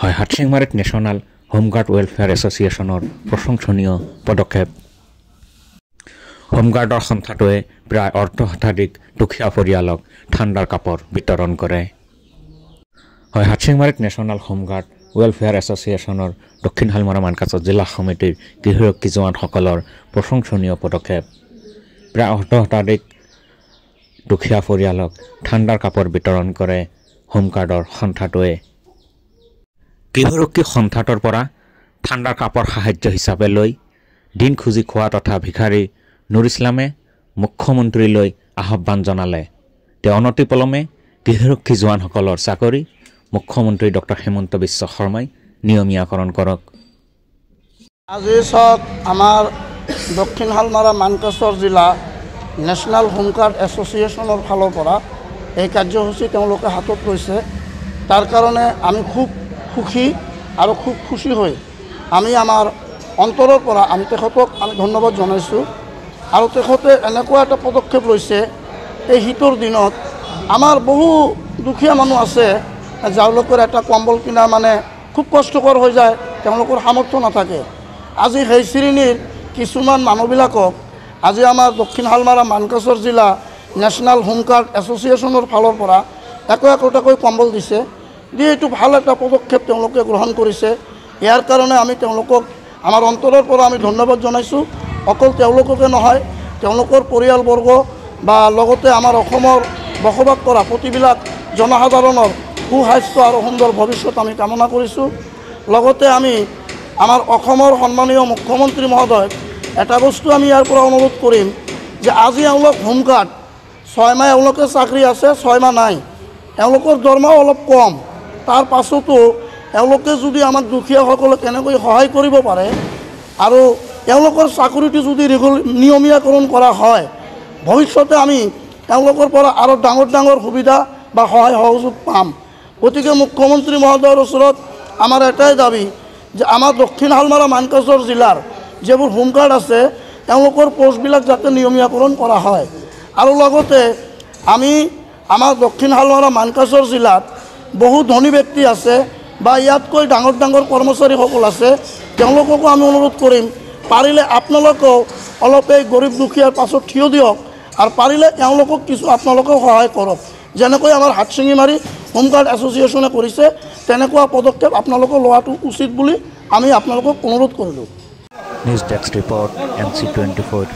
হয় হাটশিংমাৰীত national home guard welfare এছ'চিয়েশ্যনৰ প্ৰশংসনীয় পদক্ষেপ। হোমগাৰ্ডৰ সন্থাটোৱে প্ৰায় অৰ্ধশতাধিক দুখীয়া পৰিয়ালক ঠাণ্ডাৰ কাপোৰ বিতৰণ কৰে। হয় হাটশিংমাৰীত নেশ্যনেল হোমগাৰ্ড ৱেলফেয়াৰ এছ'চিয়েশ্যনৰ দক্ষিণ শালমৰা মানকাছৰ জিলা সমিতিৰ গৃহৰক্ষী জোৱানসকলৰ প্ৰশংসনীয় পদক্ষেপ। প্ৰায় অৰ্ধশতাধিক দুখীয়া পৰিয়ালক ঠাণ্ডাৰ কাপোৰ বিতৰণ কৰে হোমগাৰ্ডৰ সন্থাটোৱে। গৃহৰক্ষী সন্থাটোৰ পৰা ঠাণ্ডাৰ কাপোৰ সাহায্য হিচাপে লৈ দিন খুজি খোৱা তথা ভিখাৰী নুৰ ইছলামে মুখ্যমন্ত্ৰীলৈ আহ্বান জনালে। তেওঁ অনতিপলমে গৃহৰক্ষী জোৱানসকলৰ চাকৰি মুখ্যমন্ত্ৰী ডক্টৰ হিমন্ত বিশ্ব শৰ্মাই নিয়মীয়াকৰণ কৰক। আজি চাওক আমাৰ দক্ষিণ শালমৰা মানকাছৰ জিলা নেশ্যনেল হোমগাৰ্ড এছ'চিয়েশ্যনৰ ফালৰ পৰা এই কাৰ্যসূচী তেওঁলোকে হাতত লৈছে। তাৰ কাৰণে আমি খুব সুখী আৰু খুব খুশি হৈ আমি আমাৰ অন্তৰৰ পৰা আমি তেখেতক আমি ধন্যবাদ জনাইছোঁ। আৰু তেখেতে এনেকুৱা এটা পদক্ষেপ লৈছে, এই শীতৰ দিনত আমাৰ বহু দুখীয়া মানুহ আছে যাওঁলোকৰ এটা কম্বল কিনা মানে খুব কষ্টকৰ হৈ যায়, তেওঁলোকৰ সামৰ্থ্য নাথাকে। আজি সেই শ্ৰেণীৰ কিছুমান মানুহবিলাকক আজি আমাৰ দক্ষিণ শালমৰা মানকাছৰ জিলা নেশ্যনেল হোমগাৰ্ড এছ'চিয়েশ্যনৰ ফালৰ পৰা একোটাকৈ কম্বল দিছে। দি এইটো ভাল এটা পদক্ষেপ তেওঁলোকে গ্ৰহণ কৰিছে। ইয়াৰ কাৰণে আমি তেওঁলোকক আমাৰ অন্তৰৰ পৰা আমি ধন্যবাদ জনাইছোঁ। অকল তেওঁলোককে নহয়, তেওঁলোকৰ পৰিয়ালবৰ্গ বা লগতে আমাৰ অসমৰ বসবাস কৰা প্ৰতিবিলাক জনসাধাৰণৰ সুস্বাস্থ্য আৰু সুন্দৰ ভৱিষ্যত আমি কামনা কৰিছোঁ। লগতে আমি আমাৰ অসমৰ সন্মানীয় মুখ্যমন্ত্ৰী মহোদয় এটা বস্তু আমি ইয়াৰ পৰা অনুৰোধ কৰিম যে আজি এওঁলোক হোমগাৰ্ড 6 মাহ এওঁলোকে চাকৰি আছে, 6 মাহ নাই, এওঁলোকৰ দৰমহাও অলপ কম। তাৰ পাছতো এওঁলোকে যদি আমাৰ দুখীয়াসকলক কেনেকৈ সহায় কৰিব পাৰে আৰু এওঁলোকৰ চাকৰিটো যদি নিয়মীয়াকৰণ কৰা হয়, ভৱিষ্যতে আমি এওঁলোকৰ পৰা আৰু ডাঙৰ ডাঙৰ সুবিধা বা সহায় সহযোগ পাম। গতিকে মুখ্যমন্ত্ৰী মহোদয়ৰ ওচৰত আমাৰ এটাই দাবী যে আমাৰ দক্ষিণ শালমৰা মানকাছৰ জিলাৰ যিবোৰ হোমগাৰ্ড আছে তেওঁলোকৰ পোষ্টবিলাক যাতে নিয়মীয়াকৰণ কৰা হয়। আৰু লগতে আমি আমাৰ দক্ষিণ শালমৰা মানকাছৰ জিলাত বহু ধনী ব্যক্তি আছে বা ইয়াতকৈ ডাঙৰ ডাঙৰ কৰ্মচাৰীসকল আছে, তেওঁলোককো আমি অনুৰোধ কৰিম পাৰিলে আপোনালোকেও অলপ এই গৰীব দুখীয়াৰ পাছত থিয় দিয়ক আৰু পাৰিলে তেওঁলোকক কিছু আপোনালোকেও সহায় কৰক। যেনেকৈ আমাৰ হাটশিঙিমাৰী হোমগাৰ্ড এছ'চিয়েশ্যনে কৰিছে তেনেকুৱা পদক্ষেপ আপোনালোকে লোৱাটো উচিত বুলি আমি আপোনালোকক অনুৰোধ কৰিলোঁ। News desk report NC24।